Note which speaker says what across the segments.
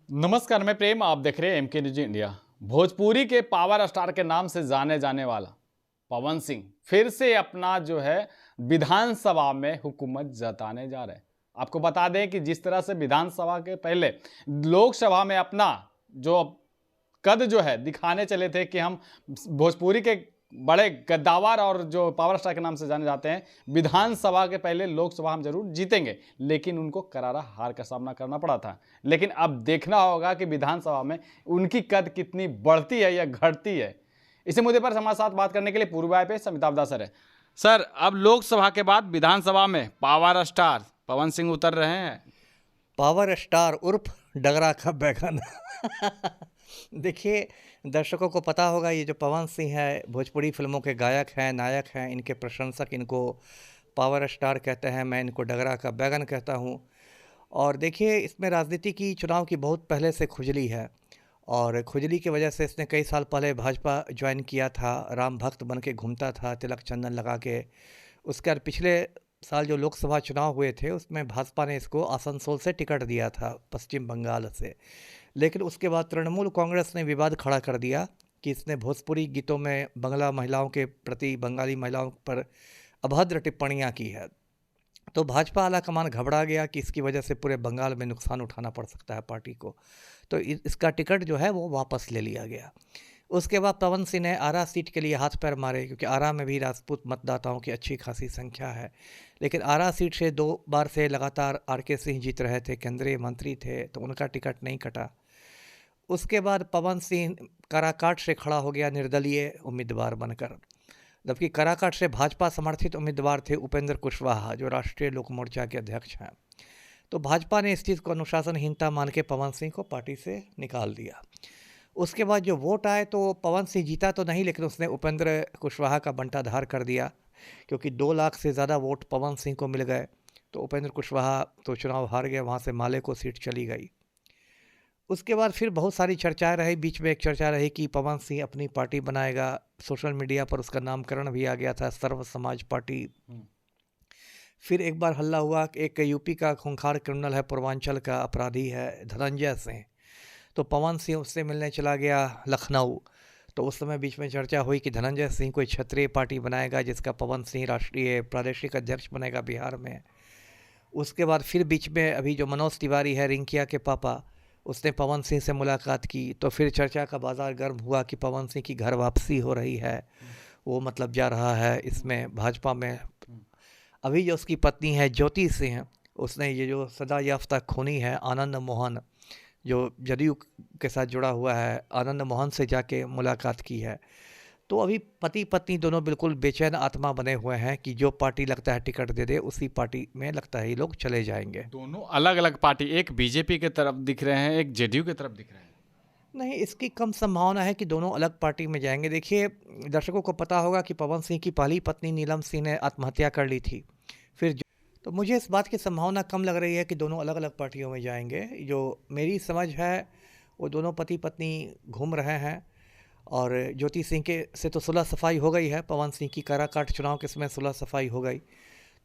Speaker 1: नमस्कार, मैं प्रेम। आप देख रहे हैं एमके न्यूज इंडिया। भोजपुरी के पावर स्टार के नाम से जाने जाने वाला पवन सिंह फिर से अपना जो है विधानसभा में हुकूमत जताने जा रहे हैं। आपको बता दें कि जिस तरह से विधानसभा के पहले लोकसभा में अपना जो कद जो है दिखाने चले थे कि हम भोजपुरी के बड़े गद्दावर और जो पावर स्टार के नाम से जाने जाते हैं, विधानसभा के पहले लोकसभा हम जरूर जीतेंगे, लेकिन उनको करारा हार का सामना करना पड़ा था। लेकिन अब देखना होगा कि विधानसभा में उनकी कद कितनी बढ़ती है या घटती है। इसी मुद्दे पर हमारे साथ बात करने के लिए पूर्व पे अमिताभ दास सर है। सर, अब लोकसभा के बाद विधानसभा में पावर स्टार पवन सिंह उतर रहे हैं।
Speaker 2: पावर स्टार उर्फ डगरा का बैगन। देखिए, दर्शकों को पता होगा ये जो पवन सिंह है भोजपुरी फिल्मों के गायक हैं, नायक हैं। इनके प्रशंसक इनको पावर स्टार कहते हैं, मैं इनको डगरा का बैगन कहता हूँ। और देखिए, इसमें राजनीति की चुनाव की बहुत पहले से खुजली है और खुजली की वजह से इसने कई साल पहले भाजपा ज्वाइन किया था। राम भक्त बन के घूमता था तिलक चंदन लगा के। उसके बाद पिछले साल जो लोकसभा चुनाव हुए थे उसमें भाजपा ने इसको आसनसोल से टिकट दिया था, पश्चिम बंगाल से। लेकिन उसके बाद तृणमूल कांग्रेस ने विवाद खड़ा कर दिया कि इसने भोजपुरी गीतों में बंगला महिलाओं के प्रति, बंगाली महिलाओं पर अभद्र टिप्पणियां की है। तो भाजपा आलाकमान घबरा गया कि इसकी वजह से पूरे बंगाल में नुकसान उठाना पड़ सकता है पार्टी को। तो इसका टिकट जो है वो वापस ले लिया गया। उसके बाद पवन सिंह ने आरा सीट के लिए हाथ पैर मारे, क्योंकि आरा में भी राजपूत मतदाताओं की अच्छी खासी संख्या है। लेकिन आरा सीट से 2 बार से लगातार आर.के. सिंह जीत रहे थे, केंद्रीय मंत्री थे, तो उनका टिकट नहीं कटा। उसके बाद पवन सिंह काराकाट से खड़ा हो गया निर्दलीय उम्मीदवार बनकर, जबकि काराकाट से भाजपा समर्थित उम्मीदवार थे उपेंद्र कुशवाहा, जो राष्ट्रीय लोक मोर्चा के अध्यक्ष हैं। तो भाजपा ने इस चीज़ को अनुशासनहीनता मान के पवन सिंह को पार्टी से निकाल दिया। उसके बाद जो वोट आए तो पवन सिंह जीता तो नहीं, लेकिन उसने उपेंद्र कुशवाहा का बंटाधार कर दिया, क्योंकि 2 लाख से ज़्यादा वोट पवन सिंह को मिल गए। तो उपेंद्र कुशवाहा तो चुनाव हार गए, वहाँ से माले को सीट चली गई। उसके बाद फिर बहुत सारी चर्चाएं रही। बीच में एक चर्चा रही कि पवन सिंह अपनी पार्टी बनाएगा। सोशल मीडिया पर उसका नामकरण भी आ गया था, सर्व समाज पार्टी। फिर एक बार हल्ला हुआ कि एक यूपी का खूंखार क्रिमिनल है, पूर्वांचल का अपराधी है, धनंजय सिंह, तो पवन सिंह उससे मिलने चला गया लखनऊ। तो उस समय बीच में चर्चा हुई कि धनंजय सिंह कोई क्षत्रिय पार्टी बनाएगा, जिसका पवन सिंह राष्ट्रीय प्रादेशिक अध्यक्ष बनेगा बिहार में। उसके बाद फिर बीच में अभी जो मनोज तिवारी है, रिंकिया के पापा, उसने पवन सिंह से मुलाकात की। तो फिर चर्चा का बाज़ार गर्म हुआ कि पवन सिंह की घर वापसी हो रही है, वो मतलब जा रहा है इसमें भाजपा में। अभी जो उसकी पत्नी है ज्योति सिंह, उसने ये जो सजा याफ्ता खूनी है आनंद मोहन, जो जदयू के साथ जुड़ा हुआ है, आनंद मोहन से जाके मुलाकात की है। तो अभी पति पत्नी दोनों बिल्कुल बेचैन आत्मा बने हुए हैं कि जो पार्टी लगता है टिकट दे दे, उसी पार्टी में लगता है ये लोग चले जाएंगे।
Speaker 1: दोनों अलग अलग पार्टी, एक बीजेपी की तरफ दिख रहे हैं, एक जेडीयू की तरफ दिख रहे हैं।
Speaker 2: नहीं, इसकी कम संभावना है कि दोनों अलग पार्टी में जाएंगे। देखिए, दर्शकों को पता होगा कि पवन सिंह की पहली पत्नी नीलम सिंह ने आत्महत्या कर ली थी। तो मुझे इस बात की संभावना कम लग रही है कि दोनों अलग अलग पार्टियों में जाएंगे। जो मेरी समझ है वो दोनों पति पत्नी घूम रहे हैं। और ज्योति सिंह के से तो सुलह सफाई हो गई है, पवन सिंह की काराकाट चुनाव के समय सुलह सफाई हो गई।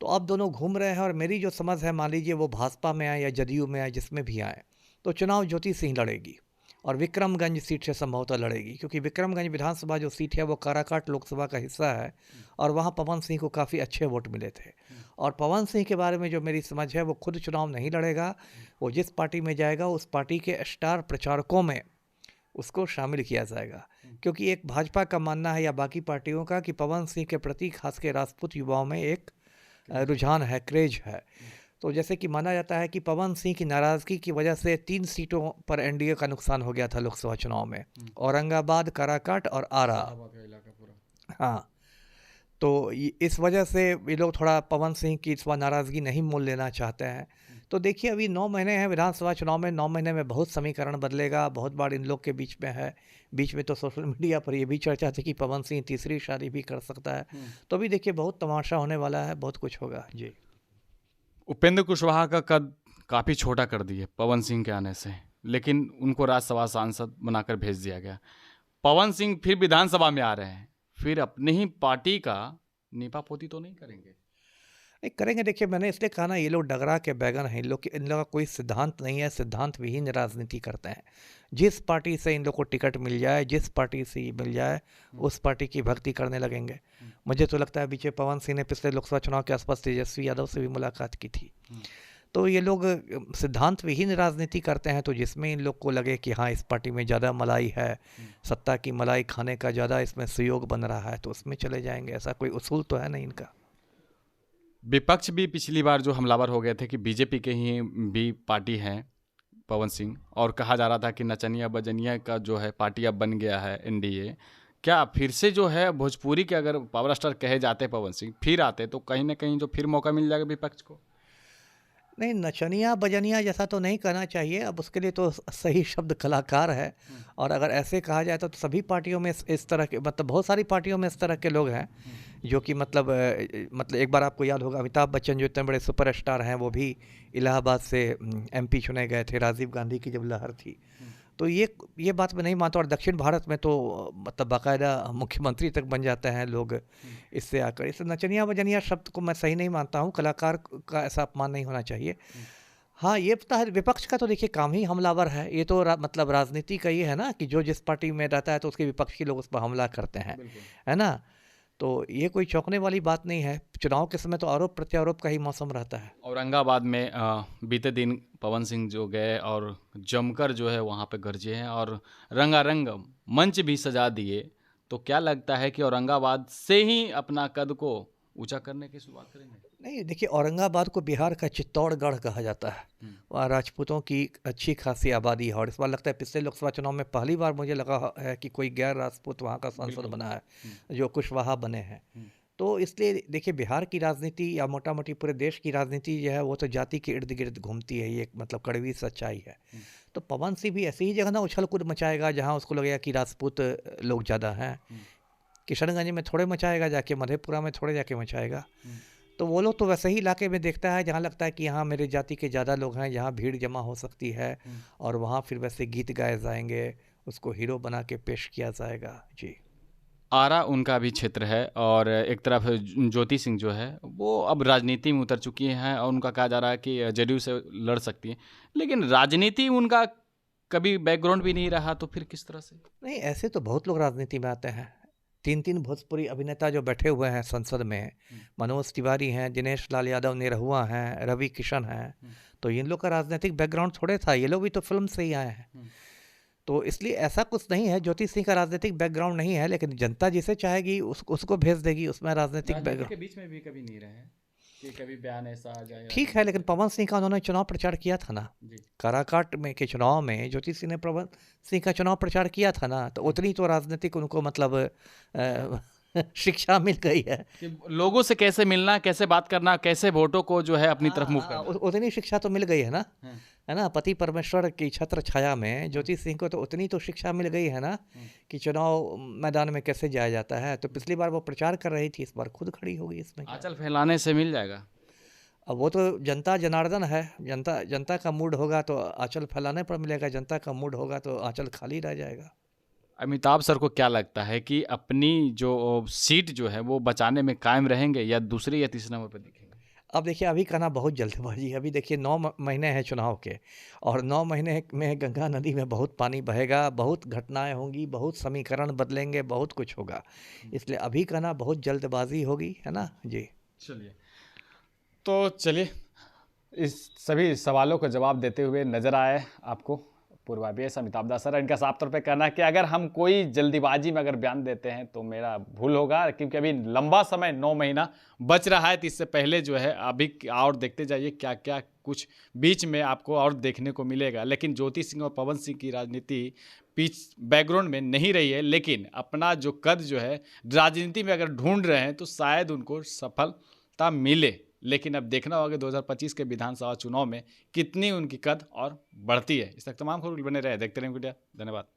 Speaker 2: तो अब दोनों घूम रहे हैं और मेरी जो समझ है, मान लीजिए वो भाजपा में आए या जदयू में आए, जिसमें भी आए, तो चुनाव ज्योति सिंह लड़ेगी और विक्रमगंज सीट से संभवतः लड़ेगी, क्योंकि विक्रमगंज विधानसभा जो सीट है वो काराकाट लोकसभा का हिस्सा है और वहाँ पवन सिंह को काफ़ी अच्छे वोट मिले थे। और पवन सिंह के बारे में जो मेरी समझ है, वो खुद चुनाव नहीं लड़ेगा। वो जिस पार्टी में जाएगा उस पार्टी के स्टार प्रचारकों में उसको शामिल किया जाएगा, क्योंकि एक भाजपा का मानना है या बाकी पार्टियों का कि पवन सिंह के प्रति खासकर राजपूत युवाओं में एक रुझान है, क्रेज है। तो जैसे कि माना जाता है कि पवन सिंह की नाराज़गी की वजह से 3 सीटों पर एनडीए का नुकसान हो गया था लोकसभा चुनाव में, औरंगाबाद, काराकाट और आरा। हाँ, तो इस वजह से ये लोग थोड़ा पवन सिंह की इस बार नाराज़गी नहीं मोल लेना चाहते हैं। तो देखिए, अभी 9 महीने हैं विधानसभा चुनाव में। 9 महीने में बहुत समीकरण बदलेगा, बहुत बार इन लोग के बीच में है। बीच में तो सोशल मीडिया पर ये भी चर्चा थी कि पवन सिंह तीसरी शादी भी कर सकता है। तो अभी देखिए, बहुत तमाशा होने वाला है, बहुत कुछ होगा जी।
Speaker 1: उपेंद्र कुशवाहा का कद काफ़ी छोटा कर दिए पवन सिंह के आने से, लेकिन उनको राज्यसभा सांसद बनाकर भेज दिया गया। पवन सिंह फिर विधानसभा में आ रहे हैं, फिर अपनी ही पार्टी का नीपा पोती तो नहीं करेंगे?
Speaker 2: नहीं करेंगे, देखिए मैंने इसलिए कहा ना, ये लोग डगरा के बैगन हैं, इन लोग का कोई सिद्धांत नहीं है, सिद्धांत विहीन राजनीति करते हैं। जिस पार्टी से इन लोग को टिकट मिल जाए, जिस पार्टी से मिल जाए, उस पार्टी की भक्ति करने लगेंगे। मुझे तो लगता है बीचे पवन सिंह ने पिछले लोकसभा चुनाव के आसपास तेजस्वी यादव से भी मुलाकात की थी। तो ये लोग सिद्धांत विहीन राजनीति करते हैं, तो जिसमें इन लोग को लगे कि हाँ इस पार्टी में ज़्यादा मलाई है, सत्ता की मलाई खाने का ज़्यादा इसमें सुयोग बन रहा है, तो उसमें चले जाएंगे। ऐसा कोई उसूल तो है नहीं इनका।
Speaker 1: विपक्ष भी पिछली बार जो हमलावर हो गए थे कि बीजेपी के ही भी पार्टी हैं पवन सिंह, और कहा जा रहा था कि नचनिया बजनिया का जो है पार्टी अब बन गया है एनडीए। क्या फिर से जो है भोजपुरी के अगर पावर स्टार कहे जाते पवन सिंह फिर आते तो कहीं ना कहीं जो फिर मौका मिल जाएगा विपक्ष को?
Speaker 2: नहीं, नचनिया बजनिया जैसा तो नहीं कहना चाहिए, अब उसके लिए तो सही शब्द कलाकार है। और अगर ऐसे कहा जाए तो सभी पार्टियों में इस तरह के, मतलब बहुत सारी पार्टियों में इस तरह के लोग हैं जो कि मतलब एक बार आपको याद होगा अमिताभ बच्चन जो इतने बड़े सुपरस्टार हैं, वो भी इलाहाबाद से एमपी चुने गए थे राजीव गांधी की जब लहर थी। तो ये बात मैं नहीं मानता। और दक्षिण भारत में तो मतलब बाकायदा मुख्यमंत्री तक बन जाते हैं लोग इससे आकर। इस नचनिया बजनिया शब्द को मैं सही नहीं मानता हूँ, कलाकार का ऐसा अपमान नहीं होना चाहिए। हाँ, ये पता है विपक्ष का तो देखिए काम ही हमलावर है। ये तो मतलब राजनीति का ये है ना कि जो जिस पार्टी में रहता है तो उसके विपक्ष के लोग उस पर हमला करते हैं, है ना। तो ये कोई चौंकने वाली बात नहीं है। चुनाव के समय तो आरोप प्रत्यारोप का ही मौसम रहता है।
Speaker 1: औरंगाबाद में बीते दिन पवन सिंह जो गए और जमकर जो है वहाँ पे गरजे हैं और रंगारंग मंच भी सजा दिए, तो क्या लगता है कि औरंगाबाद से ही अपना कद को ऊंचा करने की शुरुआत करेंगे?
Speaker 2: नहीं, देखिए औरंगाबाद को बिहार का चित्तौड़गढ़ कहा जाता है। वहाँ राजपूतों की अच्छी खासी आबादी है। और इस बार लगता है पिछले लोकसभा चुनाव में पहली बार मुझे लगा है कि कोई गैर राजपूत वहाँ का सांसद बना है, जो कुशवाहा बने हैं। तो इसलिए देखिए बिहार की राजनीति या मोटा मोटी पूरे देश की राजनीति जो है वो तो जाति के इर्द गिर्द घूमती है, ये मतलब कड़वी सच्चाई है। तो पवन सिंह भी ऐसी ही जगह ना उछल कूद मचाएगा जहाँ उसको लगेगा कि राजपूत लोग ज़्यादा हैं। किशनगंज में थोड़े मचाएगा जाके, मधेपुरा में थोड़े जाके मचाएगा। तो वो लोग तो वैसे ही इलाके में देखता है जहाँ लगता है कि यहाँ मेरे जाति के ज़्यादा लोग हैं, यहाँ भीड़ जमा हो सकती है, और वहाँ फिर वैसे गीत गाए जाएंगे, उसको हीरो बना के पेश किया जाएगा। जी,
Speaker 1: आरा उनका भी क्षेत्र है और एक तरफ ज्योति सिंह जो है वो अब राजनीति में उतर चुकी हैं और उनका कहा जा रहा है कि जदयू से लड़ सकती है, लेकिन राजनीति उनका कभी बैकग्राउंड भी नहीं रहा, तो फिर किस तरह से?
Speaker 2: नहीं ऐसे तो बहुत लोग राजनीति में आते हैं। 3 भोजपुरी अभिनेता जो बैठे हुए हैं संसद में, मनोज तिवारी हैं, दिनेश लाल यादव निरहुआ हैं, रवि किशन हैं, तो इन लोग का राजनीतिक बैकग्राउंड थोड़े था, ये लोग भी तो फिल्म से ही आए हैं। तो इसलिए ऐसा कुछ नहीं है, ज्योति सिंह का राजनीतिक बैकग्राउंड नहीं है, लेकिन जनता जिसे चाहेगी उसको भेज देगी, उसमें राजनीतिक बैकग्राउंड
Speaker 1: के बीच में भी कभी नहीं रहे कि कभी बयान ऐसा आ जाए।
Speaker 2: ठीक है, लेकिन पवन सिंह का उन्होंने चुनाव प्रचार किया था ना, काराकाट में के चुनाव में ज्योति सिंह ने पवन सिंह का चुनाव प्रचार किया था ना, तो उतनी तो राजनीतिक उनको मतलब शिक्षा मिल गई है
Speaker 1: कि लोगों से कैसे मिलना, कैसे बात करना, कैसे वोटों को जो है अपनी तरफ मूव करना।
Speaker 2: उतनी शिक्षा तो मिल गई है ना, है ना। पति परमेश्वर की छत्र छाया में ज्योति सिंह को तो उतनी तो शिक्षा मिल गई है ना कि चुनाव मैदान में कैसे जाया जाता है। तो पिछली बार वो प्रचार कर रही थी, इस बार खुद खड़ी होगी इसमें।
Speaker 1: आंचल फैलाने से मिल जाएगा।
Speaker 2: अब वो तो जनता जनार्दन है, जनता का मूड होगा तो आंचल फैलाने पर मिलेगा, जनता का मूड होगा तो आंचल खाली रह जाएगा।
Speaker 1: अमिताभ सर को क्या लगता है कि अपनी जो सीट जो है वो बचाने में कायम रहेंगे या दूसरे या तीसरे नंबर पर दिखेंगे?
Speaker 2: अब देखिए अभी कहना बहुत जल्दबाजी है। अभी देखिए 9 महीने हैं चुनाव के, और 9 महीने में गंगा नदी में बहुत पानी बहेगा, बहुत घटनाएं होंगी, बहुत समीकरण बदलेंगे, बहुत कुछ होगा। इसलिए अभी कहना बहुत जल्दबाजी होगी, है ना जी।
Speaker 1: चलिए इस सभी सवालों का जवाब देते हुए नजर आए आपको पूर्व IPS अमिताभ दास सर। इनका साफ तौर पे कहना है कि अगर हम कोई जल्दीबाजी में अगर बयान देते हैं तो मेरा भूल होगा, क्योंकि अभी लंबा समय 9 महीना बच रहा है। तो इससे पहले जो है अभी और देखते जाइए क्या क्या कुछ बीच में आपको और देखने को मिलेगा। लेकिन ज्योति सिंह और पवन सिंह की राजनीति पीछ बैकग्राउंड में नहीं रही है, लेकिन अपना जो कद जो है राजनीति में अगर ढूंढ रहे हैं तो शायद उनको सफलता मिले। लेकिन अब देखना होगा 2025 के विधानसभा चुनाव में कितनी उनकी कद और बढ़ती है। इस तक तमाम खबर बने रहे, देखते रहें मीडिया। धन्यवाद।